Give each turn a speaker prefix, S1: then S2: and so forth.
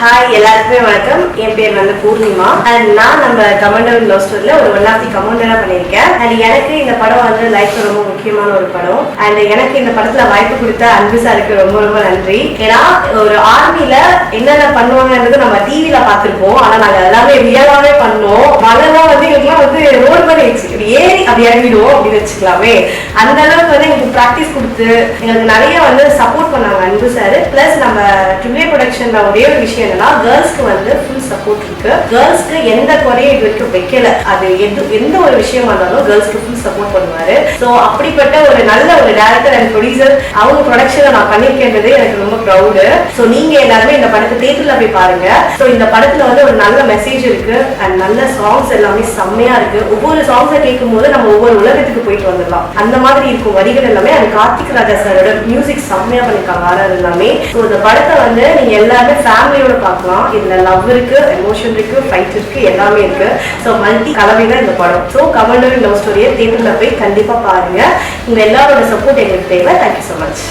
S1: Hi எல்லாருக்குமே வணக்கம். என் பேர் வந்து பூர்ணிமா அண்ட் நான் நம்ம கமாண்டர் லவ் ஸ்டோரியில ஒரு ஒன் ஆஃப் தி கமாண்டரா பண்ணியிருக்கேன். அண்ட் எனக்கு இந்த படம் வந்து லைஃப்ல ரொம்ப முக்கியமான ஒரு படம். அண்ட் எனக்கு இந்த படத்துல வாய்ப்பு கொடுத்த அன்பு சாருக்கு ரொம்ப ரொம்ப நன்றி. ஏன்னா ஒரு ஆர்மியில என்னென்ன பண்ணுவாங்கன்றது நம்ம டிவில பார்த்திருப்போம். ஆனா நாங்க எல்லாமே ரியலாவே பண்ணோம். மழைலாம் வந்து எங்களுக்குலாம் வந்து ரோடு மாதிரி ஏறி அப்படி இறங்கிடுவோம் அப்படின்னு வச்சுக்கலாமே. அந்த அளவுக்கு வந்து எங்களுக்கு ப்ராக்டிஸ் கொடுத்து எங்களுக்கு நிறைய வந்து சப்போர்ட் பண்ணாங்க அன்பு சார். பிளஸ் நம்ம ட்ரிபிள் ப்ரொடக்ஷன்ல ஒரே ஒரு விஷயம் என்னன்னா கேர்ள்ஸ்க்கு வந்து ஃபுல் சப்போர்ட் இருக்கு. கேர்ள்ஸ்க்கு எந்த குறையும் இது வரைக்கும் வைக்கல. அது எந்த ஒரு விஷயமா இருந்தாலும் கேர்ள்ஸ்க்கு ஃபுல் சப்போர்ட் பண்ணுவாரு. ஸோ அப்படிப்பட்ட ஒரு நல்ல ஒரு டைரக்டர் அண்ட் ப்ரொடியூசர் அவங்க ப்ரொடக்ஷனை நான் பண்ணிருக்கேன்றது எனக்கு ரொம்ப ப்ரௌடு. ஸோ நீங்க எல்லாருமே இந்த படத்தை தியேட்டர்ல போய் பாருங்க. ஸோ இந்த படத்துல வந்து ஒரு நல்ல மெசேஜ் இருக்கு அண்ட் நல்ல சாங்ஸ் எல்லாமே செம்மையா இருக்கு. ஒவ்வொரு சாங்ஸை கேட்கும் போது நம்ம ஒவ்வொரு உலகத்துக்கு போயிட்டு வந்துடலாம். அந்த மாதிரி இருக்கும் வரிகள் எல்லாமே. அந்த கார்த்திக் ராஜா சாரோட மியூசிக் செம்மையா பண்ணிருக்காங்க. ஆறாறு எல்லாமே. ஸோ இந்த படத்தை வந்து நீங்க எல்லாருமே ஃபேமிலியோட பார்க்கலாம். இதுல லவ் இருக்கு, எமோஷன் இருக்கு, ஃபைட் இருக்கு, எல்லாமே இருக்கு. ஸோ மல்டி கலவை தான் இந்த படம். ஸோ கமாண்டர் லவ் ஸ்டோரியை தியேட்டர்ல போய் கண்டிப்பா பாருங்க. உங்க எல்லாரோட சப்போர்ட் எங்களுக்கு தேவை. Thank you so much.